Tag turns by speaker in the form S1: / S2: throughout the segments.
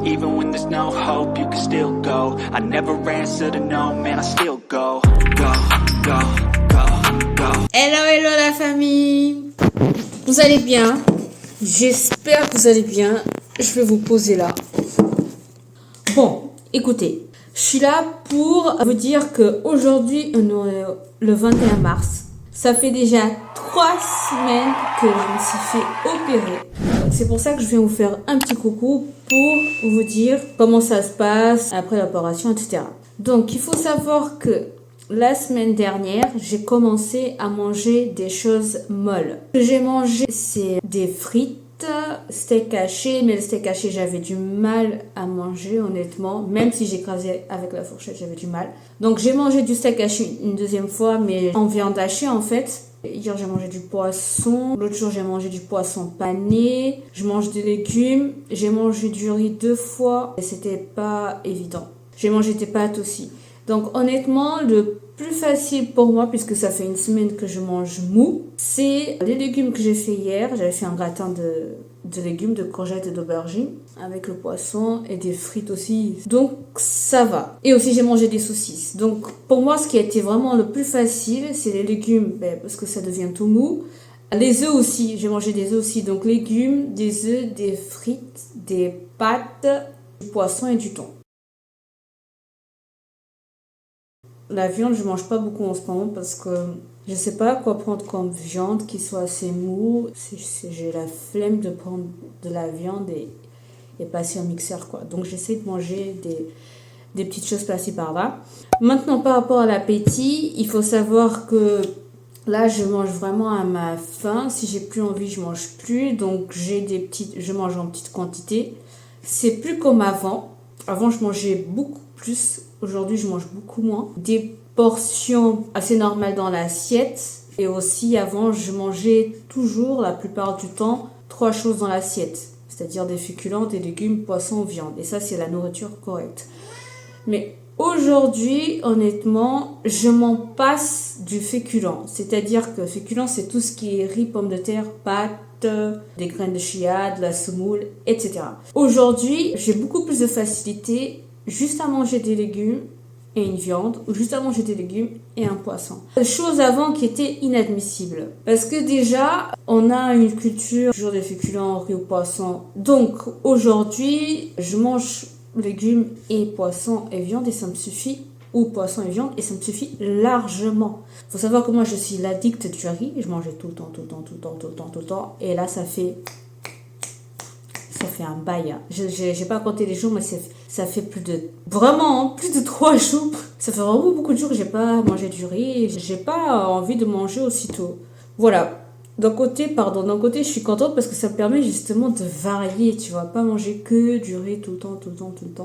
S1: Even when there's no hope, you can still go. I never answer to no, man, I still go. Go, go, go, go.
S2: Hello, hello la famille. Vous allez bien? J'espère que vous allez bien. Je vais vous poser là. Bon, écoutez, je suis là pour vous dire que aujourd'hui, le 21 mars, ça fait déjà 3 semaines que je me suis fait opérer. Donc c'est pour ça que je viens vous faire un petit coucou pour vous dire comment ça se passe après l'opération, etc. Donc il faut savoir que la semaine dernière, j'ai commencé à manger des choses molles. Ce que j'ai mangé, c'est des frites, steak haché, mais le steak haché, j'avais du mal à manger, honnêtement. Même si j'écrasais avec la fourchette, j'avais du mal. Donc, j'ai mangé du steak haché une deuxième fois, mais en viande hachée, en fait. Hier, j'ai mangé du poisson. L'autre jour, j'ai mangé du poisson pané. Je mange des légumes. J'ai mangé du riz 2 fois. Et c'était pas évident. J'ai mangé des pâtes aussi. Donc honnêtement, le plus facile pour moi, puisque ça fait une semaine que je mange mou, c'est les légumes que j'ai fait hier. J'avais fait un gratin de légumes, de courgettes et d'aubergines, avec le poisson et des frites aussi. Donc ça va. Et aussi j'ai mangé des saucisses. Donc pour moi, ce qui a été vraiment le plus facile, c'est les légumes, parce que ça devient tout mou. Les œufs aussi, j'ai mangé des œufs aussi. Donc légumes, des œufs, des frites, des pâtes, du poisson et du thon. La viande, je mange pas beaucoup en ce moment parce que je sais pas quoi prendre comme viande qui soit assez mou. J'ai la flemme de prendre de la viande et passer au mixeur, quoi. Donc j'essaie de manger des petites choses par-ci par-là. Maintenant, par rapport à l'appétit, il faut savoir que là, je mange vraiment à ma faim. Si j'ai plus envie, je mange plus. Donc je mange en petite quantité. C'est plus comme avant. Avant, je mangeais beaucoup plus. Aujourd'hui, je mange beaucoup moins. Des portions assez normales dans l'assiette. Et aussi, avant, je mangeais toujours, la plupart du temps, 3 choses dans l'assiette. C'est-à-dire des féculents, des légumes, poissons, viande. Et ça, c'est la nourriture correcte. Mais aujourd'hui, honnêtement, je m'en passe du féculent. C'est-à-dire que féculent, c'est tout ce qui est riz, pommes de terre, pâtes, des graines de chia, de la semoule, etc. Aujourd'hui, j'ai beaucoup plus de facilité juste à manger des légumes et une viande, ou juste à manger des légumes et un poisson. Chose avant qui était inadmissible. Parce que déjà, on a une culture toujours des féculents, riz ou poisson. Donc, aujourd'hui, je mange légumes et poissons et viande et ça me suffit, ou poisson et viande, et ça me suffit largement. Faut savoir que moi, je suis l'addict du riz. Je mangeais tout le temps. Et là, ça fait un bail. J'ai pas compté les jours, mais ça fait plus de 3 jours. Ça fait vraiment beaucoup de jours que j'ai pas mangé du riz. J'ai pas envie de manger aussitôt. Voilà. D'un côté, je suis contente parce que ça me permet justement de varier, tu vois, pas manger que du riz tout le temps,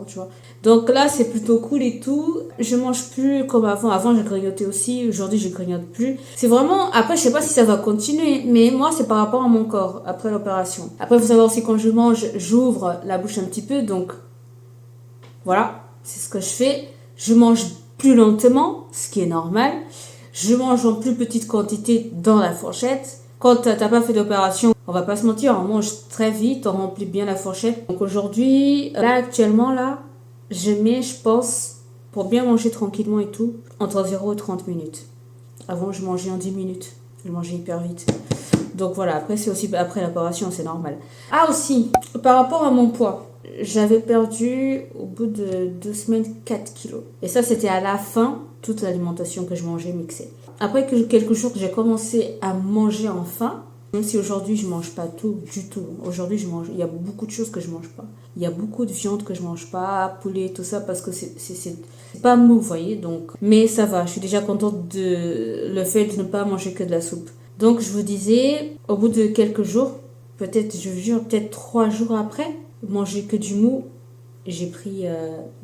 S2: tu vois. Donc là, c'est plutôt cool et tout. Je mange plus comme avant. Avant, je grignotais aussi. Aujourd'hui, je grignote plus. C'est vraiment, après, je sais pas si ça va continuer, mais moi, c'est par rapport à mon corps après l'opération. Après, il faut savoir aussi quand je mange, j'ouvre la bouche un petit peu, donc voilà, c'est ce que je fais. Je mange plus lentement, ce qui est normal. Je mange en plus petite quantité dans la fourchette. Quand t'as pas fait d'opération, on va pas se mentir, on mange très vite, on remplit bien la fourchette. Donc aujourd'hui, là actuellement, je pense, pour bien manger tranquillement et tout, entre 0 et 30 minutes. Avant, je mangeais en 10 minutes. Je mangeais hyper vite. Donc voilà, après c'est aussi après l'opération, c'est normal. Ah aussi, par rapport à mon poids, j'avais perdu au bout de 2 semaines 4 kilos. Et ça, c'était à la fin, toute l'alimentation que je mangeais mixée. Après quelques jours que j'ai commencé à manger enfin, même si aujourd'hui je mange pas tout du tout. Aujourd'hui il y a beaucoup de choses que je mange pas. Il y a beaucoup de viande que je mange pas, poulet, tout ça, parce que c'est pas mou, vous voyez. Donc, mais ça va, je suis déjà contente de le fait de ne pas manger que de la soupe. Donc je vous disais, au bout de quelques jours, peut-être 3 jours après, manger que du mou, j'ai pris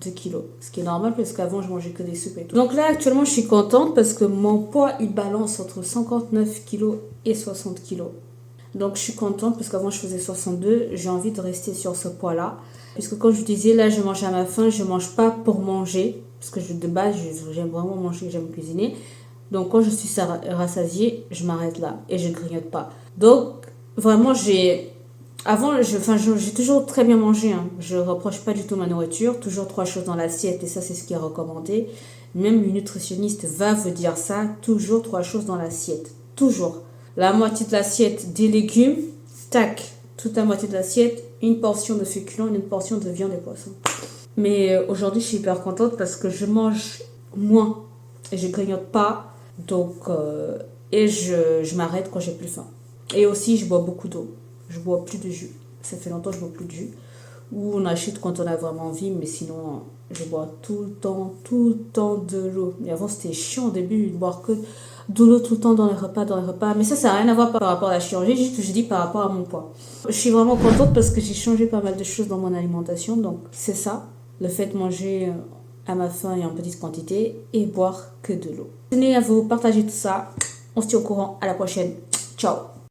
S2: 2 kilos. Ce qui est normal parce qu'avant, je mangeais que des soupes et tout. Donc là, actuellement, je suis contente parce que mon poids, il balance entre 59 kilos et 60 kilos. Donc je suis contente parce qu'avant, je faisais 62. J'ai envie de rester sur ce poids-là. Puisque comme je vous disais, là, je mange à ma faim. Je mange pas pour manger. Parce que de base, j'aime vraiment manger, j'aime cuisiner. Donc quand je suis rassasiée, je m'arrête là. Et je grignote pas. Donc vraiment, j'ai Avant, j'ai toujours très bien mangé. Hein. Je reproche pas du tout ma nourriture. Toujours 3 choses dans l'assiette et ça, c'est ce qui est recommandé. Même une nutritionniste va vous dire ça. Toujours 3 choses dans l'assiette. Toujours. La moitié de l'assiette des légumes. Tac. Toute la moitié de l'assiette. Une portion de féculents, une portion de viande et poisson. Mais aujourd'hui, je suis hyper contente parce que je mange moins. Et je grignote pas. Donc, et je m'arrête quand j'ai plus faim. Et aussi, je bois beaucoup d'eau. Je bois plus de jus. Ça fait longtemps que je bois plus de jus. Ou on achète quand on a vraiment envie, mais sinon, je bois tout le temps de l'eau. Et avant, c'était chiant au début de boire que de l'eau tout le temps dans les repas. Mais ça n'a rien à voir par rapport à la chirurgie, juste que je dis par rapport à mon poids. Je suis vraiment contente parce que j'ai changé pas mal de choses dans mon alimentation. Donc, c'est ça, le fait de manger à ma faim et en petite quantité et boire que de l'eau. Tenez à vous partager tout ça. On se tient au courant. À la prochaine. Ciao.